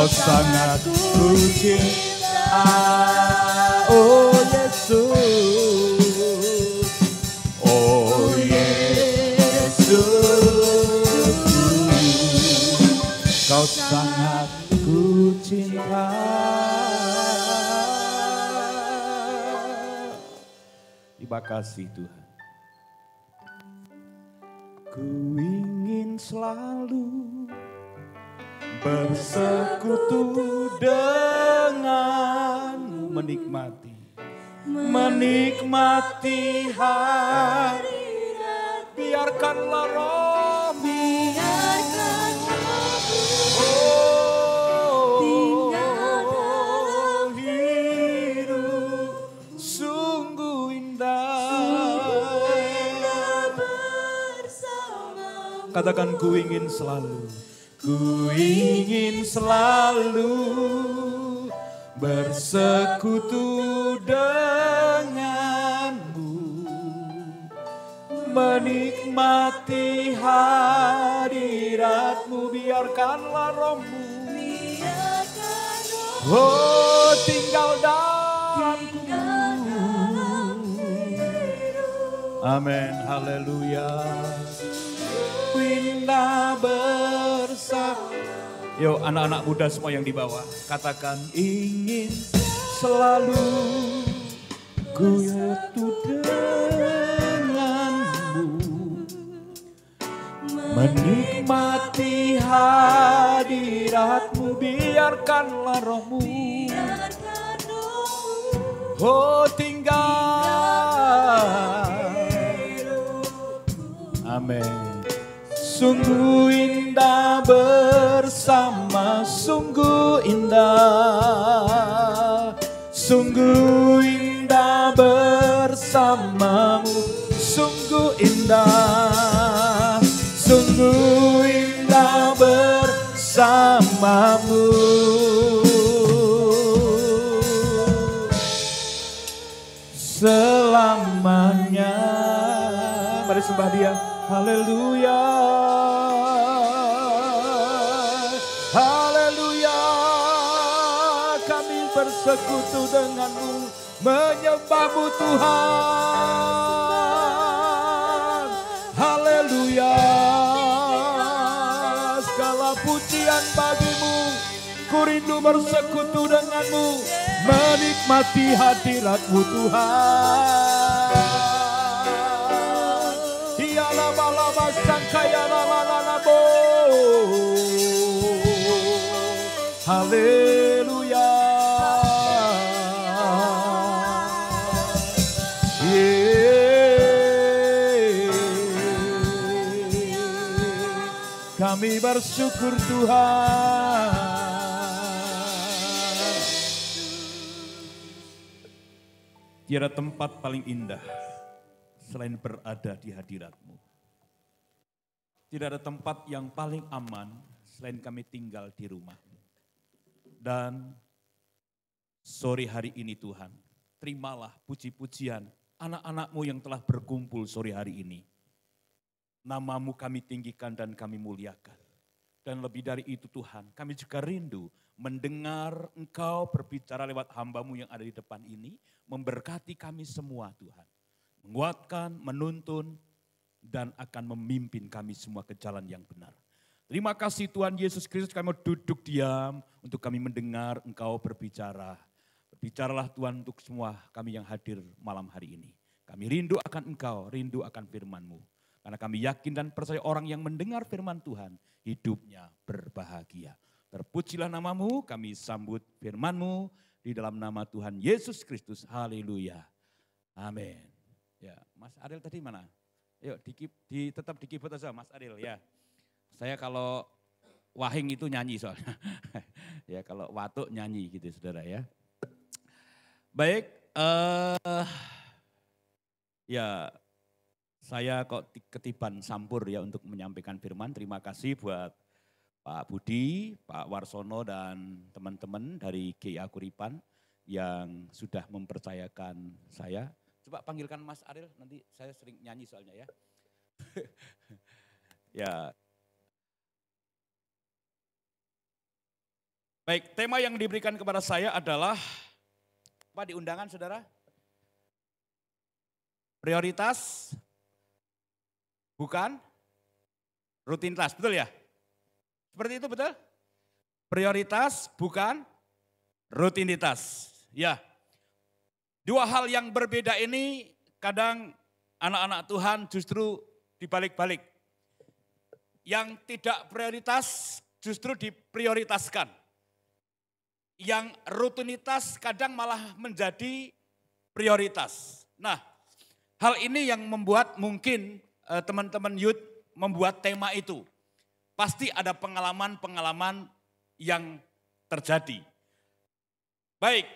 Kau sangat ku cinta, oh Yesus, oh Yesus, Kau sangat ku cinta. Terima kasih Tuhan. Ku ingin selalu bersekutu denganmu, menikmati hadirat, biarkanlah rohmu, tinggal hidup sungguh indah bersamamu. Katakan ku ingin selalu. Ku ingin selalu bersekutu denganmu, menikmati hadiratmu, biarkanlah rohmu, oh tinggal dalamku. Amin, haleluya. Indah bersama. Yo anak-anak muda semua yang di bawah, katakan ingin selalu ku bersatu denganmu, menikmati hadiratmu, biarkanlah rohmu, oh tinggal. Amin. Sungguh indah bersama, sungguh indah bersamamu, sungguh indah bersamamu. Selamanya. Mari sembah Dia. Haleluya, haleluya, kami bersekutu denganmu, menyembahmu Tuhan. Haleluya, segala pujian bagimu, ku rindu bersekutu denganmu, menikmati hadiratmu Tuhan. Haleluya, kami bersyukur Tuhan. Tiada tempat paling indah selain berada di hadirat-Mu. Tidak ada tempat yang paling aman selain kami tinggal di rumah-Mu. Dan sore hari ini Tuhan, terimalah puji-pujian anak-anak-Mu yang telah berkumpul sore hari ini. Nama-Mu kami tinggikan dan kami muliakan. Dan lebih dari itu Tuhan, kami juga rindu mendengar Engkau berbicara lewat hamba-Mu yang ada di depan ini, memberkati kami semua Tuhan. Menguatkan, menuntun, dan akan memimpin kami semua ke jalan yang benar. Terima kasih Tuhan Yesus Kristus, kami mau duduk diam untuk kami mendengar Engkau berbicara. Berbicaralah Tuhan untuk semua kami yang hadir malam hari ini. Kami rindu akan Engkau, rindu akan firman-Mu. Karena kami yakin dan percaya orang yang mendengar firman Tuhan, hidupnya berbahagia. Terpujilah nama-Mu, kami sambut firman-Mu di dalam nama Tuhan Yesus Kristus. Haleluya. Amin. Ya, Mas Ariel tadi mana? Yuk, tetap di keyboard aja Mas Ariel ya. Saya kalau wahing itu nyanyi soalnya. Ya kalau watuk nyanyi gitu saudara ya. Baik, ya saya kok ketiban sampur ya untuk menyampaikan firman. Terima kasih buat Pak Budi, Pak Warsono dan teman-teman dari GIA Kuripan yang sudah mempercayakan saya. Coba panggilkan Mas Ariel, nanti saya sering nyanyi soalnya ya. Ya. Baik, tema yang diberikan kepada saya adalah, apa di undangan saudara? Prioritas, bukan rutinitas, betul ya? Seperti itu betul? Prioritas, bukan rutinitas. Ya, dua hal yang berbeda ini kadang anak-anak Tuhan justru dibalik-balik. Yang tidak prioritas justru diprioritaskan. Yang rutinitas kadang malah menjadi prioritas. Nah, hal ini yang membuat mungkin teman-teman youth membuat tema itu. Pasti ada pengalaman-pengalaman yang terjadi. Baik,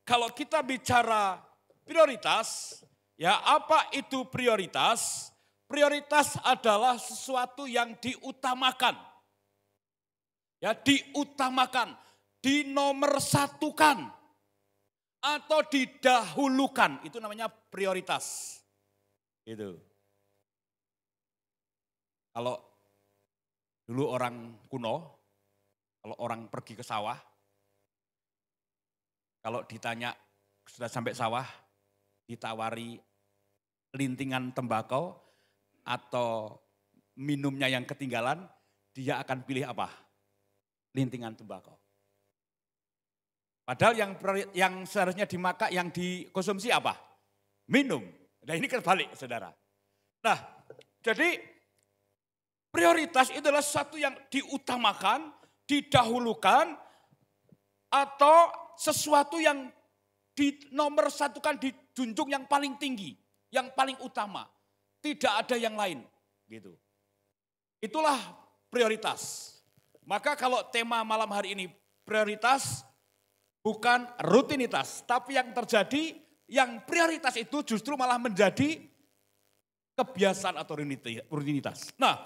kalau kita bicara prioritas, ya apa itu prioritas? Prioritas adalah sesuatu yang diutamakan. Ya, diutamakan, dinomorsatukan atau didahulukan, itu namanya prioritas. Gitu. Kalau dulu orang kuno, kalau orang pergi ke sawah, kalau ditanya sudah sampai sawah, ditawari lintingan tembakau atau minumnya yang ketinggalan, dia akan pilih apa? Lintingan tembakau. Padahal yang seharusnya dimakan, yang dikonsumsi apa? Minum. Nah ini kebalik saudara. Nah jadi prioritas itu adalah sesuatu yang diutamakan, didahulukan, atau sesuatu yang dinomorsatukan, dijunjung yang paling tinggi, yang paling utama. Tidak ada yang lain. Gitu. Itulah prioritas. Maka kalau tema malam hari ini prioritas, bukan rutinitas, tapi yang terjadi, yang prioritas itu justru malah menjadi kebiasaan atau rutinitas. Nah,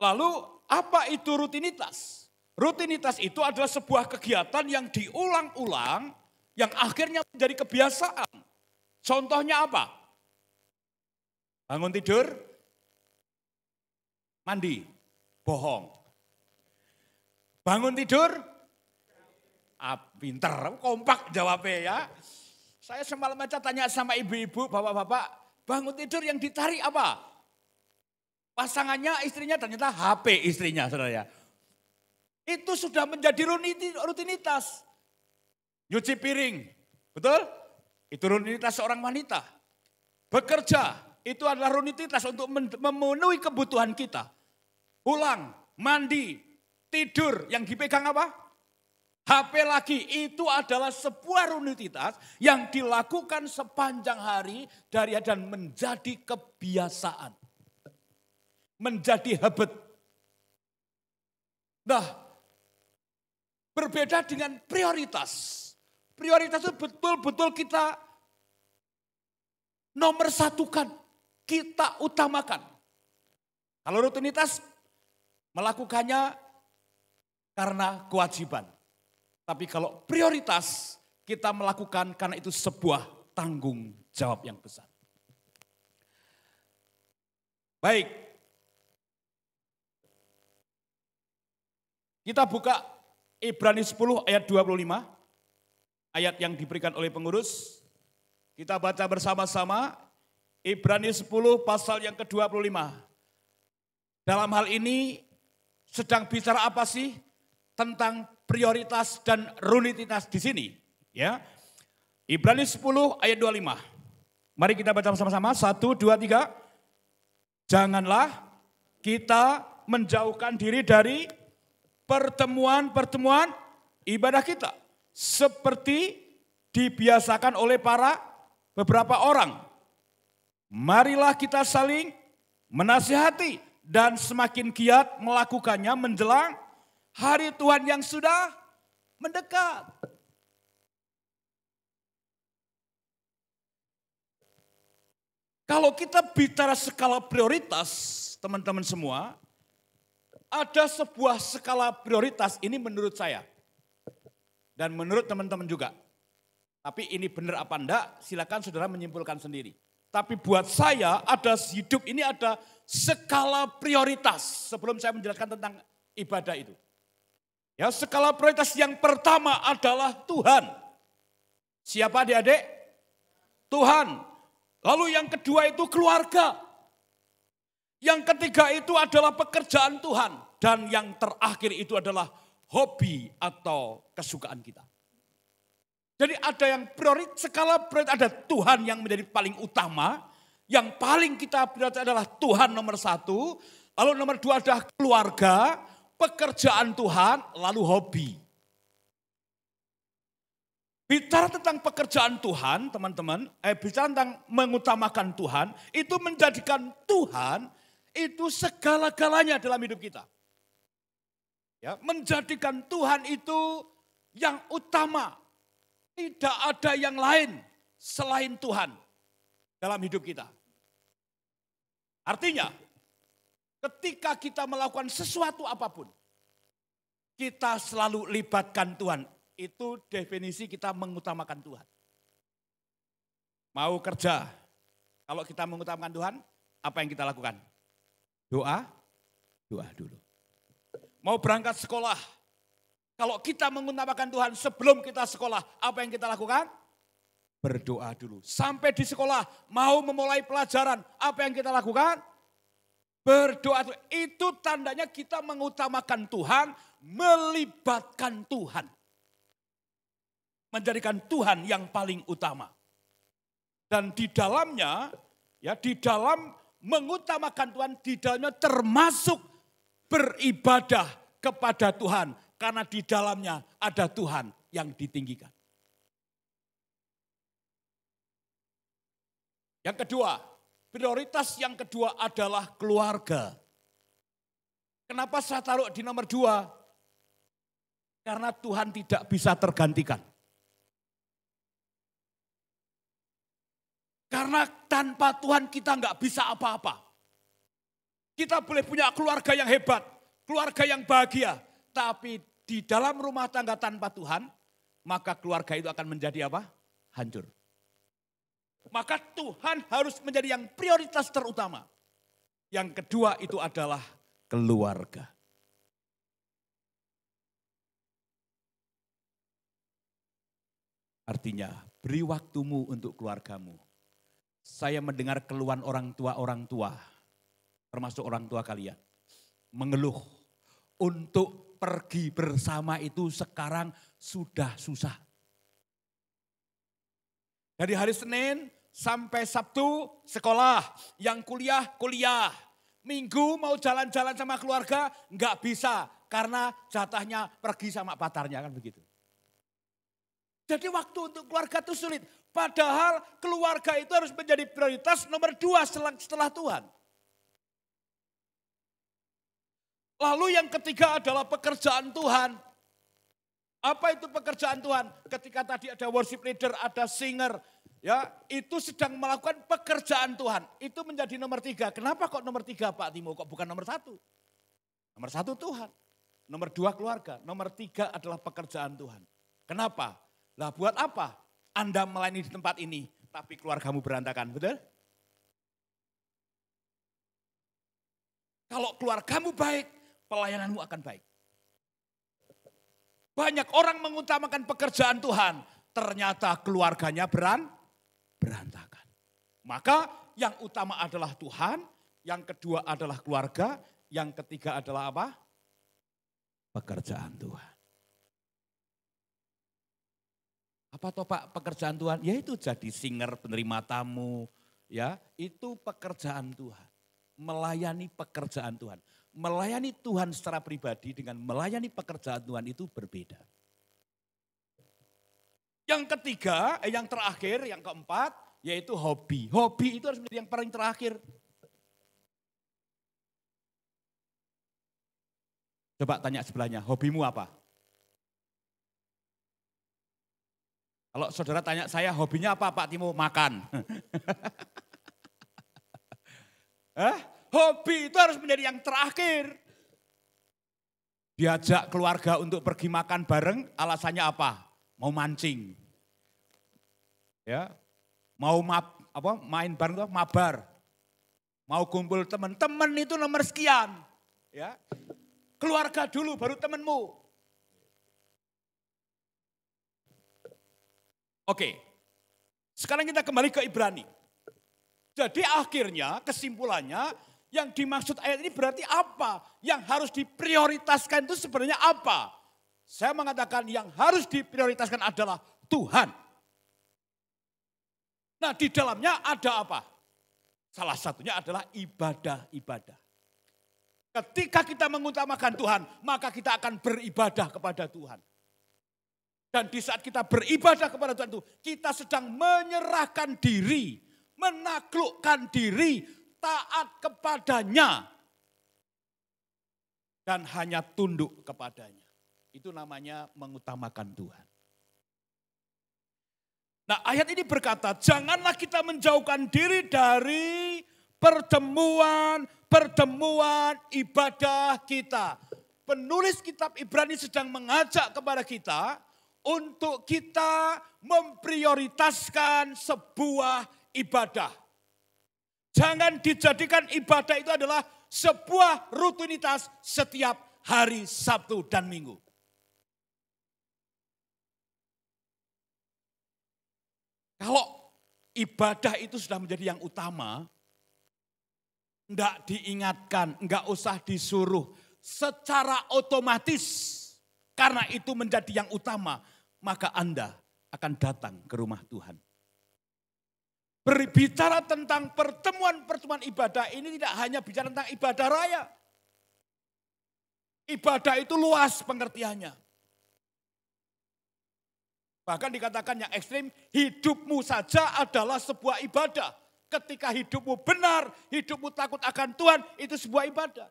lalu apa itu rutinitas? Rutinitas itu adalah sebuah kegiatan yang diulang-ulang, yang akhirnya menjadi kebiasaan. Contohnya apa? Bangun tidur, mandi, bohong. Bangun tidur, pinter, kompak jawabnya ya. Saya semalam aja tanya sama ibu-ibu, bapak-bapak, bangun tidur yang ditarik apa? Pasangannya, istrinya ternyata HP istrinya, saudara ya. Itu sudah menjadi rutinitas. Nyuci piring, betul? Itu rutinitas seorang wanita. Bekerja, itu adalah rutinitas untuk memenuhi kebutuhan kita. Pulang, mandi, tidur, yang dipegang apa? HP lagi, itu adalah sebuah rutinitas yang dilakukan sepanjang hari dan menjadi kebiasaan. Menjadi habit. Nah, berbeda dengan prioritas. Prioritas itu betul-betul kita nomorsatukan, kita utamakan. Kalau rutinitas melakukannya karena kewajiban. Tapi kalau prioritas kita melakukan karena itu sebuah tanggung jawab yang besar. Baik. Kita buka Ibrani 10 ayat 25. Ayat yang diberikan oleh pengurus. Kita baca bersama-sama Ibrani 10 pasal yang ke-25. Dalam hal ini sedang bicara apa sih? Tentang prioritas dan rutinitas di sini. Ya. Ibrani 10 ayat 25. Mari kita baca bersama-sama. 1, 2, 3. Janganlah kita menjauhkan diri dari pertemuan-pertemuan ibadah kita. Seperti dibiasakan oleh beberapa orang. Marilah kita saling menasihati dan semakin giat melakukannya menjelang hari Tuhan yang sudah mendekat. Kalau kita bicara skala prioritas, teman-teman semua, ada sebuah skala prioritas, ini menurut saya. Dan menurut teman-teman juga. Tapi ini benar apa enggak, silakan saudara menyimpulkan sendiri. Tapi buat saya, hidup ini ada skala prioritas. Sebelum saya menjelaskan tentang ibadah itu. Ya, skala prioritas yang pertama adalah Tuhan. Siapa adik-adik? Tuhan. Lalu yang kedua itu keluarga. Yang ketiga itu adalah pekerjaan Tuhan. Dan yang terakhir itu adalah hobi atau kesukaan kita. Jadi ada yang skala prioritas ada Tuhan yang menjadi paling utama. Yang paling kita prioritas adalah Tuhan nomor satu. Lalu nomor dua adalah keluarga, pekerjaan Tuhan, lalu hobi. Bicara tentang pekerjaan Tuhan, teman-teman, bicara tentang mengutamakan Tuhan, itu menjadikan Tuhan itu segala-galanya dalam hidup kita. Ya, menjadikan Tuhan itu yang utama. Tidak ada yang lain selain Tuhan dalam hidup kita. Artinya, ketika kita melakukan sesuatu apapun, kita selalu libatkan Tuhan. Itu definisi kita mengutamakan Tuhan. Mau kerja, kalau kita mengutamakan Tuhan, apa yang kita lakukan? Doa dulu. Mau berangkat sekolah, kalau kita mengutamakan Tuhan sebelum kita sekolah, apa yang kita lakukan? Berdoa dulu. Sampai di sekolah, mau memulai pelajaran, apa yang kita lakukan? Berdoa. Itu tandanya kita mengutamakan Tuhan, melibatkan Tuhan. Menjadikan Tuhan yang paling utama. Dan di dalamnya, ya di dalam mengutamakan Tuhan, di dalamnya termasuk beribadah kepada Tuhan. Karena di dalamnya ada Tuhan yang ditinggikan. Yang kedua, prioritas yang kedua adalah keluarga. Kenapa saya taruh di nomor 2? Karena Tuhan tidak bisa tergantikan. Karena tanpa Tuhan kita nggak bisa apa-apa. Kita boleh punya keluarga yang hebat, keluarga yang bahagia. Tapi di dalam rumah tangga tanpa Tuhan, maka keluarga itu akan menjadi apa? Hancur. Maka Tuhan harus menjadi yang prioritas terutama. Yang kedua itu adalah keluarga. Artinya, beri waktumu untuk keluargamu. Saya mendengar keluhan orang tua, termasuk orang tua kalian, mengeluh untuk pergi bersama itu sekarang sudah susah. Dari hari Senin sampai Sabtu sekolah, yang kuliah. Minggu mau jalan-jalan sama keluarga nggak bisa karena jatahnya pergi sama pacarnya, kan begitu. Jadi waktu untuk keluarga itu sulit. Padahal keluarga itu harus menjadi prioritas nomor 2 setelah Tuhan. Lalu yang ketiga adalah pekerjaan Tuhan. Apa itu pekerjaan Tuhan? Ketika tadi ada worship leader, ada singer, ya itu sedang melakukan pekerjaan Tuhan. Itu menjadi nomor 3. Kenapa kok nomor 3 Pak Timo? Kok bukan nomor 1? Nomor 1 Tuhan. Nomor 2 keluarga. Nomor 3 adalah pekerjaan Tuhan. Kenapa? Lah buat apa Anda melayani di tempat ini, tapi keluargamu berantakan, betul? Kalau keluargamu baik, pelayananmu akan baik. Banyak orang mengutamakan pekerjaan Tuhan, ternyata keluarganya berantakan. Maka yang utama adalah Tuhan, yang kedua adalah keluarga, yang ketiga adalah apa? Pekerjaan Tuhan. Apa toh Pak pekerjaan Tuhan? Ya itu jadi singer, penerima tamu, ya itu pekerjaan Tuhan. Melayani pekerjaan Tuhan. Melayani Tuhan secara pribadi dengan melayani pekerjaan Tuhan itu berbeda. Yang ketiga, yang terakhir, yang keempat, yaitu hobi. Hobi itu harus menjadi yang paling terakhir. Coba tanya sebelahnya, hobimu apa? Kalau saudara tanya saya, hobinya apa Pak Timo? Makan. Hobi itu harus menjadi yang terakhir. Diajak keluarga untuk pergi makan bareng, alasannya apa? Mau mancing. Ya. Mau main bareng tuh mabar. Mau kumpul teman-teman itu nomor sekian. Ya. Keluarga dulu baru temanmu. Oke, sekarang kita kembali ke Ibrani. Jadi akhirnya kesimpulannya yang dimaksud ayat ini berarti apa? Yang harus diprioritaskan itu sebenarnya apa? Saya mengatakan yang harus diprioritaskan adalah Tuhan. Nah di dalamnya ada apa? Salah satunya adalah ibadah-ibadah. Ketika kita mengutamakan Tuhan, maka kita akan beribadah kepada Tuhan. Dan di saat kita beribadah kepada Tuhan itu, kita sedang menyerahkan diri, menaklukkan diri, taat kepadanya. Dan hanya tunduk kepadanya. Itu namanya mengutamakan Tuhan. Nah ayat ini berkata, janganlah kita menjauhkan diri dari pertemuan ibadah kita. Penulis kitab Ibrani sedang mengajak kepada kita untuk kita memprioritaskan sebuah ibadah. Jangan dijadikan ibadah itu adalah sebuah rutinitas setiap hari Sabtu dan Minggu. Kalau ibadah itu sudah menjadi yang utama, enggak diingatkan, enggak usah disuruh, secara otomatis karena itu menjadi yang utama, maka Anda akan datang ke rumah Tuhan. Berbicara tentang pertemuan-pertemuan ibadah ini tidak hanya bicara tentang ibadah raya. Ibadah itu luas pengertiannya. Bahkan dikatakan yang ekstrim, hidupmu saja adalah sebuah ibadah. Ketika hidupmu benar, hidupmu takut akan Tuhan, itu sebuah ibadah.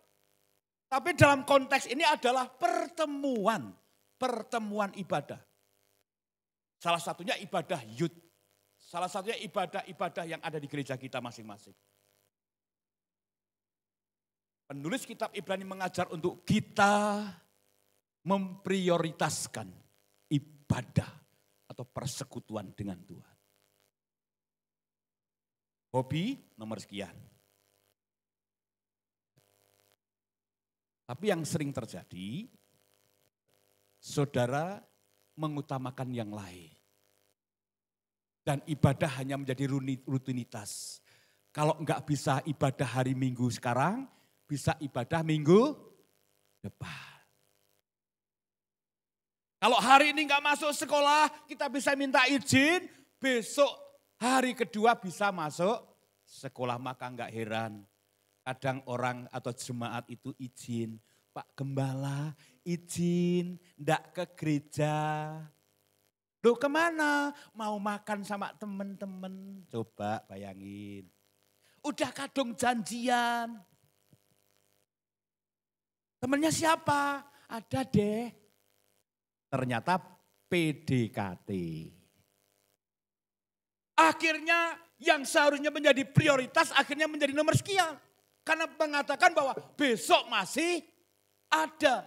Tapi dalam konteks ini adalah pertemuan ibadah. Salah satunya ibadah yud. Salah satunya ibadah-ibadah yang ada di gereja kita masing-masing. Penulis kitab Ibrani mengajar untuk kita memprioritaskan ibadah atau persekutuan dengan Tuhan. Hobi nomor sekian. Tapi yang sering terjadi, saudara mengutamakan yang lain. Dan ibadah hanya menjadi rutinitas. Kalau enggak bisa ibadah hari Minggu sekarang, bisa ibadah minggu depan. Kalau hari ini enggak masuk sekolah, kita bisa minta izin, besok hari kedua bisa masuk sekolah. Maka enggak heran, kadang orang atau jemaat itu izin, Pak Gembala izin enggak ke gereja. Loh kemana? Mau makan sama teman-teman. Coba bayangin. Udah kadung janjian. Temennya siapa? Ada deh. Ternyata PDKT. Akhirnya yang seharusnya menjadi prioritas akhirnya menjadi nomor sekian. Karena mengatakan bahwa besok masih ada.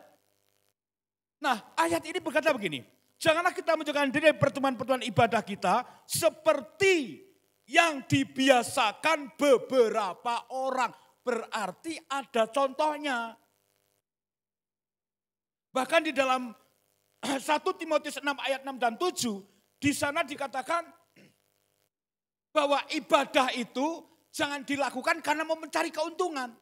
Nah ayat ini berkata begini. Janganlah kita menjauhkan diri dari pertemuan-pertemuan ibadah kita seperti yang dibiasakan beberapa orang. Berarti ada contohnya. Bahkan di dalam 1 Timotius 6 ayat 6 dan 7, di sana dikatakan bahwa ibadah itu jangan dilakukan karena mau mencari keuntungan.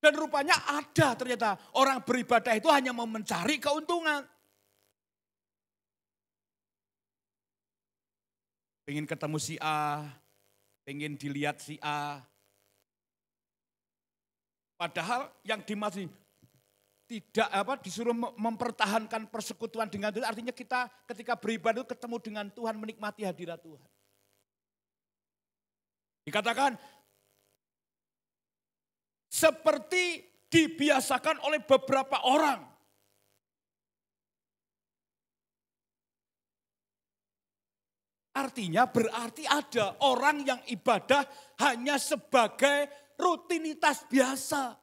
Dan rupanya ada ternyata orang beribadah itu hanya mau mencari keuntungan. Pengen ketemu si A, pengen dilihat si A. Padahal yang dimaksud tidak disuruh mempertahankan persekutuan dengan Tuhan. Artinya kita ketika beribadah itu ketemu dengan Tuhan, menikmati hadirat Tuhan. Dikatakan seperti dibiasakan oleh beberapa orang. Artinya berarti ada orang yang ibadah hanya sebagai rutinitas biasa.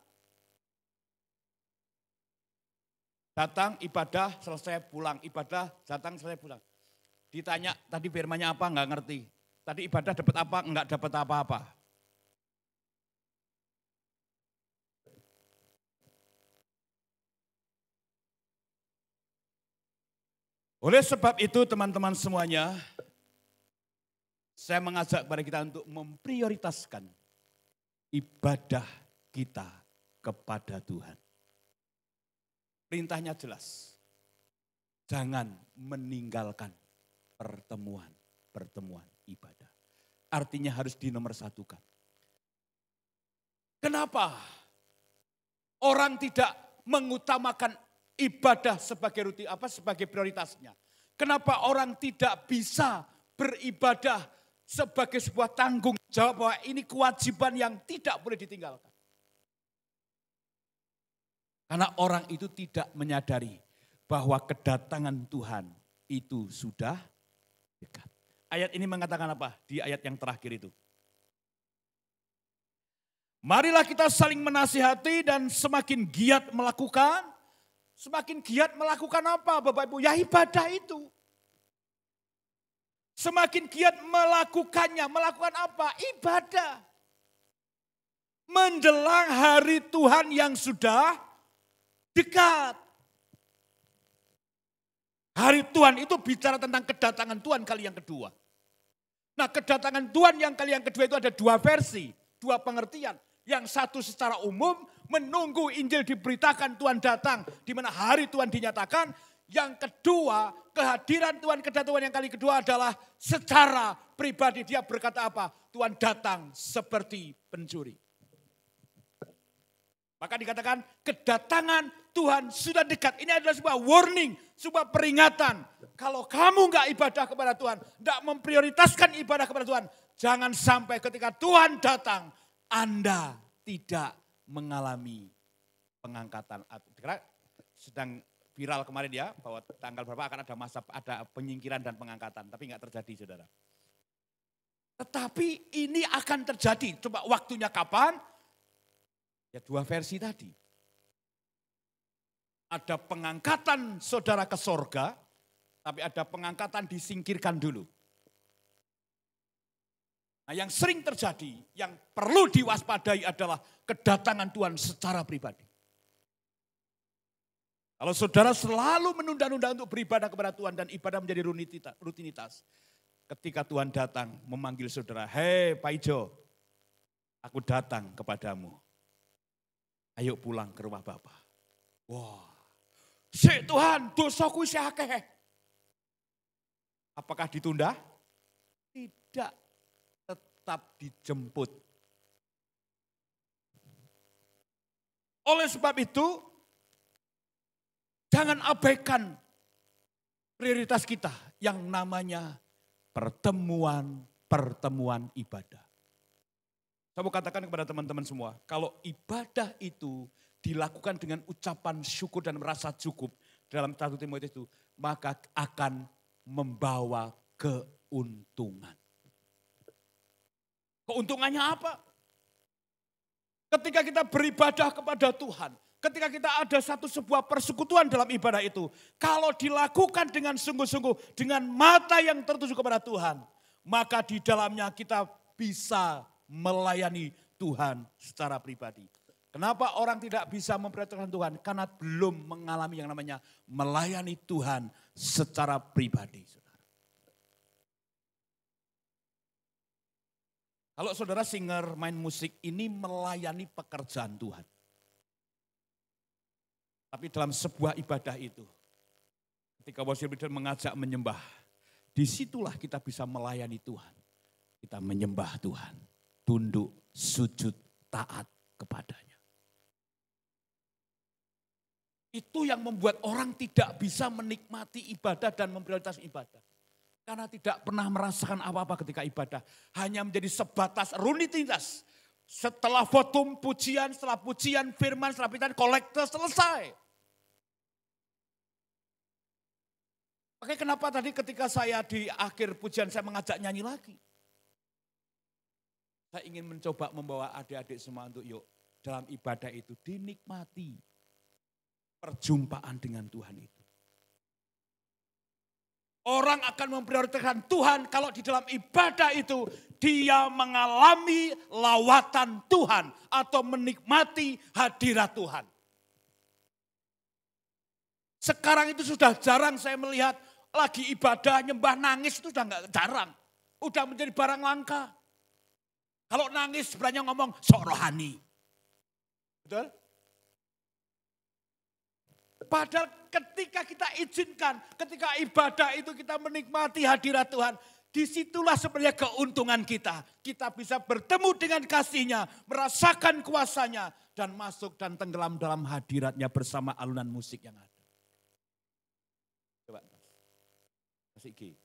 Datang ibadah selesai pulang, ibadah datang selesai pulang. Ditanya tadi firmannya apa enggak ngerti. Tadi ibadah dapat apa enggak dapat apa-apa. Oleh sebab itu teman-teman semuanya, saya mengajak kepada kita untuk memprioritaskan ibadah kita kepada Tuhan. Perintahnya jelas, jangan meninggalkan pertemuan ibadah. Artinya harus dinomorsatukan. Kenapa orang tidak mengutamakan ibadah sebagai sebagai prioritasnya? Kenapa orang tidak bisa beribadah sebagai sebuah tanggung jawab bahwa ini kewajiban yang tidak boleh ditinggalkan? Karena orang itu tidak menyadari bahwa kedatangan Tuhan itu sudah dekat. Ayat ini mengatakan apa? Di ayat yang terakhir itu. Marilah kita saling menasihati dan semakin giat melakukan. Semakin giat melakukan apa Bapak Ibu? Ya ibadah itu. Semakin giat melakukannya. Melakukan apa? Ibadah. Menjelang hari Tuhan yang sudah dekat. Hari Tuhan itu bicara tentang kedatangan Tuhan kali yang kedua. Nah, kedatangan Tuhan yang kali yang kedua itu ada dua versi, dua pengertian. Yang satu secara umum menunggu Injil diberitakan Tuhan datang, di mana hari Tuhan dinyatakan. Yang kedua, kehadiran Tuhan, kedatangan yang kali kedua adalah secara pribadi. Dia berkata apa? Tuhan datang seperti pencuri. Maka dikatakan kedatangan Tuhan sudah dekat. Ini adalah sebuah warning, sebuah peringatan. Kalau kamu enggak ibadah kepada Tuhan, enggak memprioritaskan ibadah kepada Tuhan, jangan sampai ketika Tuhan datang, Anda tidak mengalami pengangkatan. Karena sedang viral kemarin ya, bahwa tanggal berapa akan ada penyingkiran dan pengangkatan. Tapi enggak terjadi saudara. Tetapi ini akan terjadi. Coba waktunya kapan? Ya dua versi tadi. Ada pengangkatan saudara ke sorga, tapi ada pengangkatan disingkirkan dulu. Nah yang sering terjadi, yang perlu diwaspadai adalah kedatangan Tuhan secara pribadi. Kalau saudara selalu menunda-nunda untuk beribadah kepada Tuhan dan ibadah menjadi rutinitas. Ketika Tuhan datang memanggil saudara, hei Pak Ijo, aku datang kepadamu. Ayo pulang ke rumah Bapa. Wah, Tuhan dosaku isih akeh. Apakah ditunda? Tidak, tetap dijemput. Oleh sebab itu, jangan abaikan prioritas kita yang namanya pertemuan ibadah. Saya mau katakan kepada teman-teman semua, kalau ibadah itu dilakukan dengan ucapan syukur dan merasa cukup dalam 1 Timotius itu, maka akan membawa keuntungan. Keuntungannya apa? Ketika kita beribadah kepada Tuhan, ketika kita ada sebuah persekutuan dalam ibadah itu, kalau dilakukan dengan sungguh-sungguh, dengan mata yang tertuju kepada Tuhan, maka di dalamnya kita bisa melayani Tuhan secara pribadi. Kenapa orang tidak bisa memprioritaskan Tuhan? Karena belum mengalami yang namanya melayani Tuhan secara pribadi. Kalau saudara singer main musik ini melayani pekerjaan Tuhan. Tapi dalam sebuah ibadah itu, ketika worship leader mengajak menyembah, disitulah kita bisa melayani Tuhan. Kita menyembah Tuhan, tunduk, sujud, taat kepadanya. Itu yang membuat orang tidak bisa menikmati ibadah dan memprioritaskan ibadah. Karena tidak pernah merasakan apa-apa ketika ibadah. Hanya menjadi sebatas rutinitas. Setelah votum pujian, setelah pujian firman, setelah pujian kolektor selesai. Oke, kenapa tadi ketika saya di akhir pujian saya mengajak nyanyi lagi? Saya ingin mencoba membawa adik-adik semua untuk yuk dalam ibadah itu dinikmati perjumpaan dengan Tuhan itu. Orang akan memprioritaskan Tuhan kalau di dalam ibadah itu dia mengalami lawatan Tuhan atau menikmati hadirat Tuhan. Sekarang itu sudah jarang saya melihat lagi ibadah, nyembah, nangis itu udah nggak jarang. Udah menjadi barang langka. Kalau nangis sebenarnya ngomong sok rohani. Betul? Padahal ketika kita izinkan, ketika ibadah itu kita menikmati hadirat Tuhan. Disitulah sebenarnya keuntungan kita. Kita bisa bertemu dengan kasih-Nya, merasakan kuasanya. Dan masuk dan tenggelam dalam hadirat-Nya bersama alunan musik yang ada. Coba, kasih G.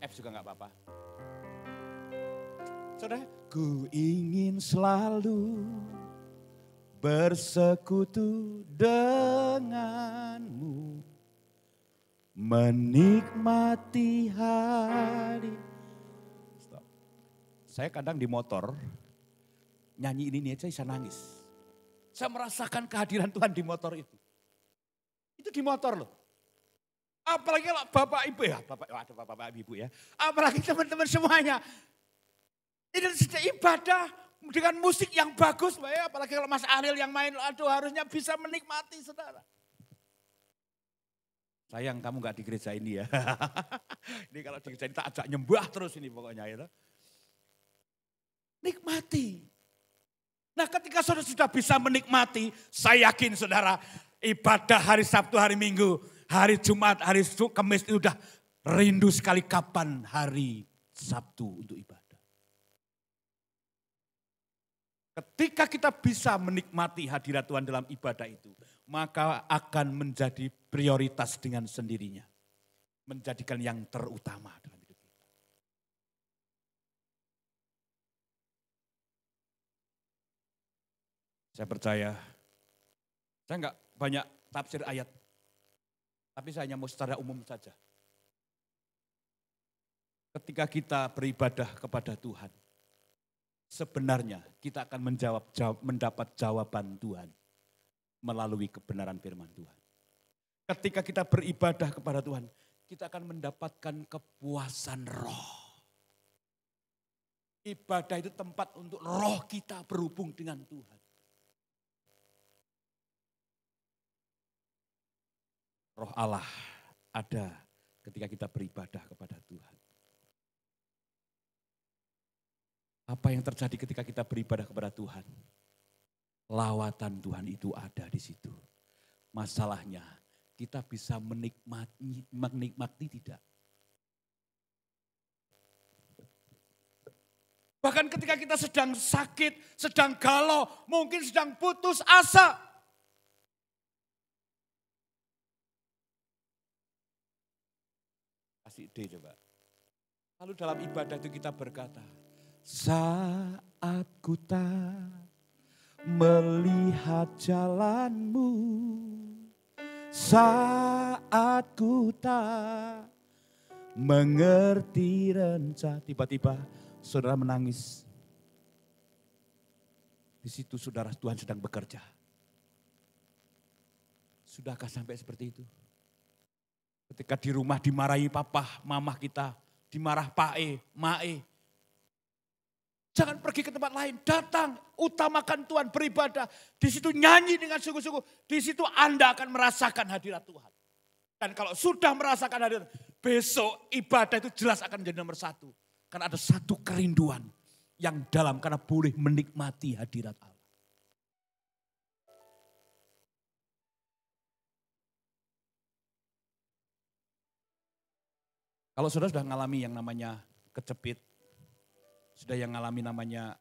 F juga gak apa-apa. Saudara, ku ingin selalu bersekutu denganmu, menikmati hari. Stop. Saya kadang di motor, nyanyi ini aja bisa nangis. Saya merasakan kehadiran Tuhan di motor itu. Itu di motor loh. Apalagi kalau bapak ibu ya, ada bapak ibu ya. Apalagi teman-teman semuanya. Ini ibadah dengan musik yang bagus, ya. Apalagi kalau Mas Ariel yang main, aduh harusnya bisa menikmati saudara. Sayang kamu gak di gereja ini ya. Ini kalau di gereja ini tak ajak nyembah terus ini pokoknya ya. Nikmati. Nah ketika saudara sudah bisa menikmati, saya yakin saudara ibadah hari Sabtu, hari Minggu, hari Jumat, hari Kamis itu udah rindu sekali kapan hari Sabtu untuk ibadah. Ketika kita bisa menikmati hadirat Tuhan dalam ibadah itu, maka akan menjadi prioritas dengan sendirinya. Menjadikan yang terutama dalam hidup kita. Saya percaya, saya enggak banyak tafsir ayat, tapi saya hanya mau secara umum saja. Ketika kita beribadah kepada Tuhan, sebenarnya kita akan mendapat jawaban Tuhan melalui kebenaran firman Tuhan. Ketika kita beribadah kepada Tuhan, kita akan mendapatkan kepuasan roh. Ibadah itu tempat untuk roh kita berhubung dengan Tuhan. Roh Allah ada ketika kita beribadah kepada Tuhan. Apa yang terjadi ketika kita beribadah kepada Tuhan? Lawatan Tuhan itu ada di situ. Masalahnya kita bisa menikmati tidak. Bahkan ketika kita sedang sakit, sedang galau, mungkin sedang putus asa. Kasih ide coba. Lalu dalam ibadah itu kita berkata, saat ku tak melihat jalanmu, saat ku tak mengerti rencana. Tiba-tiba saudara menangis. Di situ saudara Tuhan sedang bekerja. Sudahkah sampai seperti itu? Ketika di rumah dimarahi papa, mama kita, dimarah pae, mae. Jangan pergi ke tempat lain, datang, utamakan Tuhan, beribadah. Di situ nyanyi dengan sungguh-sungguh, di situ Anda akan merasakan hadirat Tuhan. Dan kalau sudah merasakan hadirat, besok ibadah itu jelas akan menjadi nomor satu. Karena ada satu kerinduan yang dalam karena boleh menikmati hadirat Allah. Kalau saudara sudah mengalami yang namanya kecepit, sudah yang mengalami namanya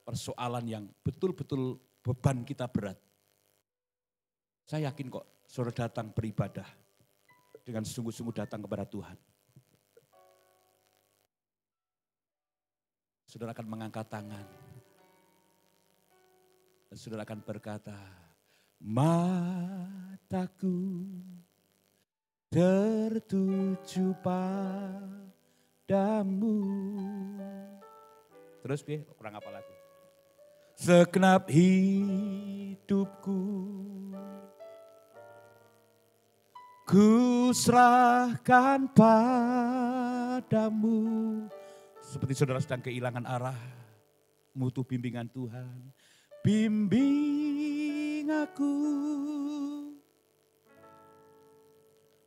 persoalan yang betul-betul beban kita berat. Saya yakin kok saudara datang beribadah dengan sungguh-sungguh datang kepada Tuhan. Saudara akan mengangkat tangan. Dan saudara akan berkata, mataku tertuju padamu. Terus kurang apa lagi? Segenap hidupku ku serahkan padamu. Seperti saudara sedang kehilangan arah, butuh bimbingan Tuhan. Bimbing aku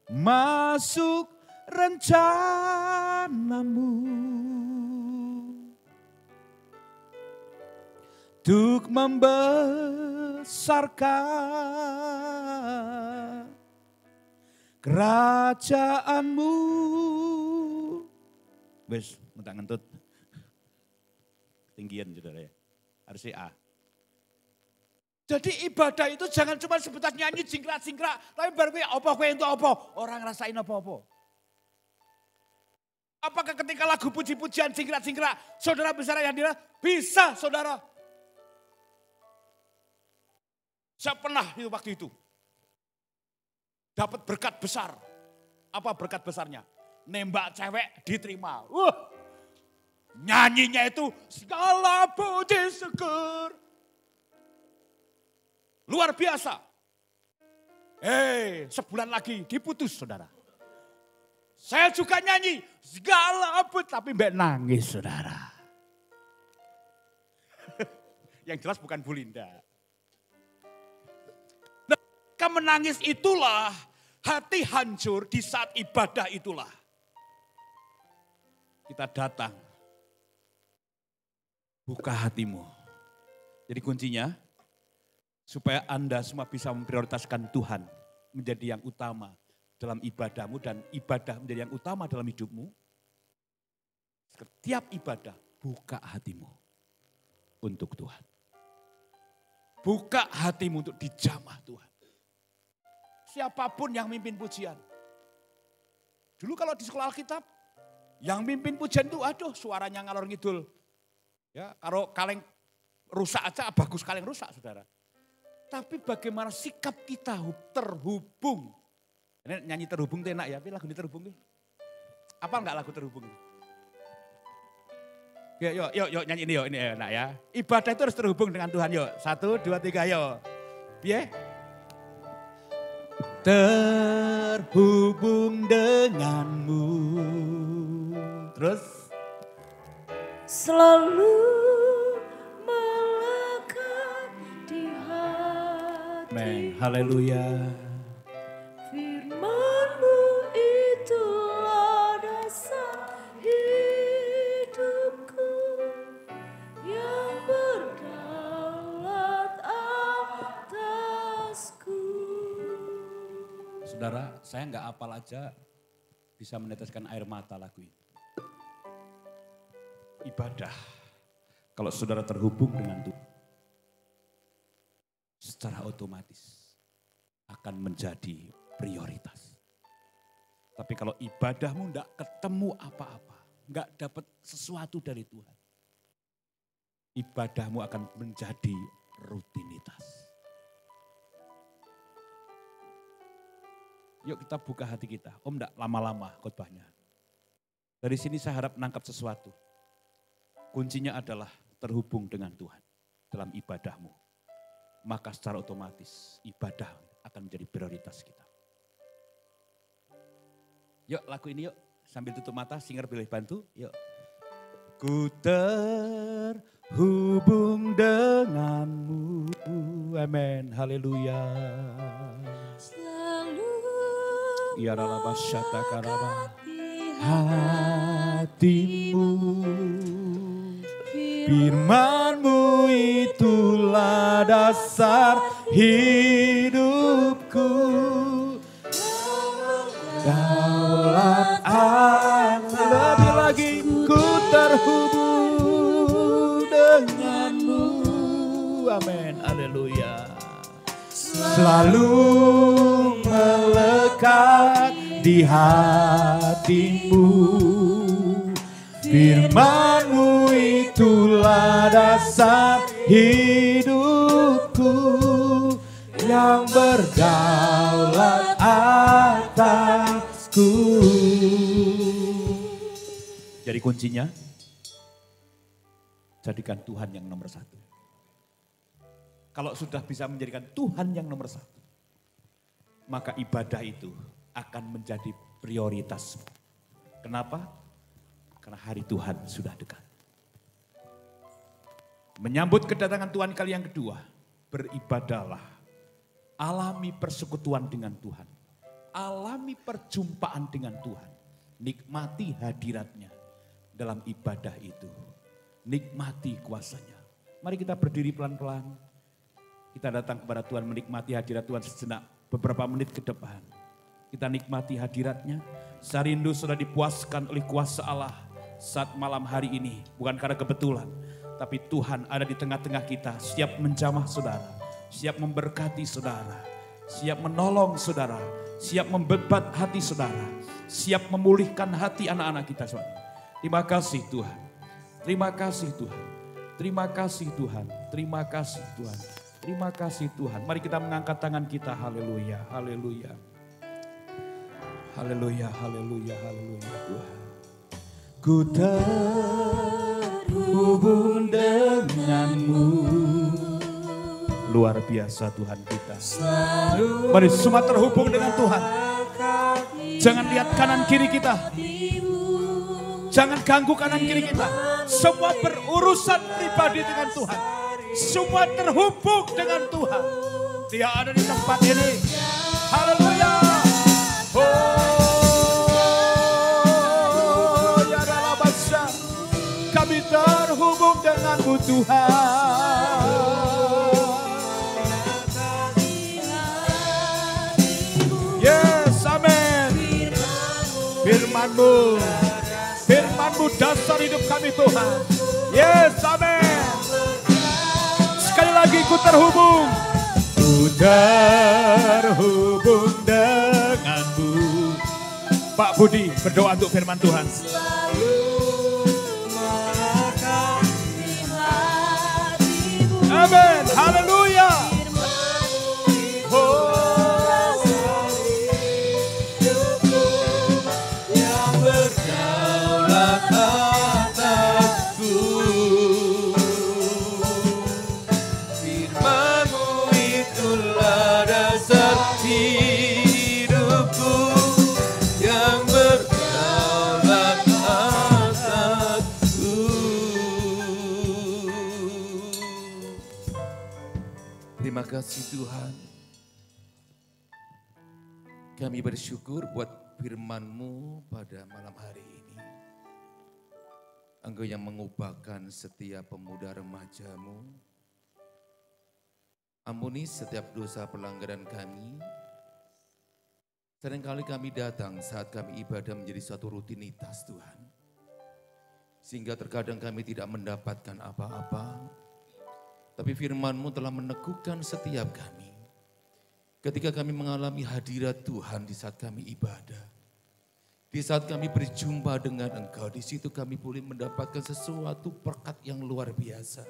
masuk rencanamu untuk membesarkan kerajaanmu. Wes, mentak ngentut. Ketinggian saudara ya. Harus A. Jadi ibadah itu jangan cuma sebatas nyanyi jingkrak-jingkrak. Tapi baru apa kue untuk apa? Orang ngerasain apa-apa. Apakah ketika lagu puji-pujian jingkrak-jingkrak, saudara bisa yang dia? Bisa saudara. Saya pernah itu waktu itu. Dapat berkat besar. Apa berkat besarnya? Nembak cewek diterima. Nyanyinya itu segala puji syukur. Luar biasa. Sebulan lagi diputus saudara. Saya juga nyanyi segala puji tapi mbak nangis saudara. Yang jelas bukan Bu Linda. Nah, menangis itulah hati hancur di saat ibadah itulah. Kita datang. Buka hatimu. Jadi kuncinya supaya Anda semua bisa memprioritaskan Tuhan menjadi yang utama dalam ibadahmu dan ibadah menjadi yang utama dalam hidupmu. Setiap ibadah buka hatimu untuk Tuhan. Buka hatimu untuk dijamah Tuhan. Siapapun yang mimpin pujian. Dulu kalau di sekolah Alkitab, yang mimpin pujian itu aduh suaranya ngalor ngidul. Ya, kalau kaleng rusak aja bagus kaleng rusak saudara. Tapi bagaimana sikap kita terhubung. Ini nyanyi terhubung itu enak ya, tapi lagu ini terhubung itu. Apa enggak lagu terhubung itu? Yuk nyanyi ini yuk, ini enak ya. Ibadah itu harus terhubung dengan Tuhan yuk. 1, 2, 3 yuk. Piye? Terhubung denganmu. Terus? Selalu melekat di hati. Amen, haleluya. Firman-Mu itulah dasar hidupku yang berdaulat atasku. Saudara, saya nggak apal aja bisa meneteskan air mata lagu ini. Ibadah, kalau saudara terhubung dengan Tuhan, secara otomatis akan menjadi prioritas. Tapi kalau ibadahmu enggak ketemu apa-apa, enggak dapat sesuatu dari Tuhan, ibadahmu akan menjadi rutinitas. Yuk kita buka hati kita. Om enggak lama-lama khotbahnya. Dari sini saya harap menangkap sesuatu. Kuncinya adalah terhubung dengan Tuhan dalam ibadahmu. Maka secara otomatis ibadah akan menjadi prioritas kita. Yuk lagu ini yuk. Sambil tutup mata, singer boleh bantu. Yuk. Ku terhubung denganmu. Amin. Haleluya. Selalu Ya Ralaba Syata Karaba. hatimu. Firman-Mu itulah dasar hidupku. Daulat lebih lagi ku terhubung denganmu. Amin, haleluya. Selalu melekat di hatimu. Firman-Mu itulah dasar hidupku yang berdaulat atasku. Jadi kuncinya, jadikan Tuhan yang nomor satu. Kalau sudah bisa menjadikan Tuhan yang nomor satu, maka ibadah itu akan menjadi prioritas. Kenapa? Karena hari Tuhan sudah dekat. Menyambut kedatangan Tuhan kali yang kedua, beribadahlah, alami persekutuan dengan Tuhan. alami perjumpaan dengan Tuhan. Nikmati hadiratnya dalam ibadah itu. Nikmati kuasanya. Mari kita berdiri pelan-pelan. Kita datang kepada Tuhan, menikmati hadirat Tuhan sejenak beberapa menit ke depan. Kita nikmati hadiratnya. Saya rindu sudah dipuaskan oleh kuasa Allah saat malam hari ini. Bukan karena kebetulan, tapi Tuhan ada di tengah-tengah kita, siap menjamah saudara, siap memberkati saudara, siap menolong saudara, siap membebat hati saudara, siap memulihkan hati anak-anak kita saudara. Terima kasih Tuhan, terima kasih Tuhan, terima kasih Tuhan, terima kasih Tuhan, terima kasih Tuhan. Mari kita mengangkat tangan kita, haleluya, haleluya. Haleluya, haleluya, haleluya Tuhan. Ku terhubung denganmu. Luar biasa Tuhan kita. Mari semua terhubung dengan Tuhan. Jangan lihat kanan kiri kita. Jangan ganggu kanan kiri kita. Semua berurusan pribadi dengan Tuhan. Semua terhubung dengan Tuhan. Dia ada di tempat ini. Haleluya. Oh, ya dalam bahasa kami terhubung denganmu Tuhan. Yes, amin. Firman-Mu, Firman-Mu dasar hidup kami Tuhan. Yes, amin. Sekali lagi ku terhubung. Ku terhubung denganmu. Pak Budi berdoa untuk firman Tuhan. Amin, haleluya. Yang berdaulat atasku. Firman-Mu itulah dasar hidupku. Yang berdaulat atasku. Terima kasih Tuhan. Kami bersyukur buat firman-Mu pada malam hari ini. Engkau yang mengubahkan setiap pemuda remaja-Mu. Ampuni setiap dosa pelanggaran kami. Seringkali kami datang saat kami ibadah menjadi suatu rutinitas Tuhan. Sehingga terkadang kami tidak mendapatkan apa-apa. Tapi firman-Mu telah meneguhkan setiap kami. Ketika kami mengalami hadirat Tuhan di saat kami ibadah. Di saat kami berjumpa dengan Engkau, di situ kami boleh mendapatkan sesuatu berkat yang luar biasa.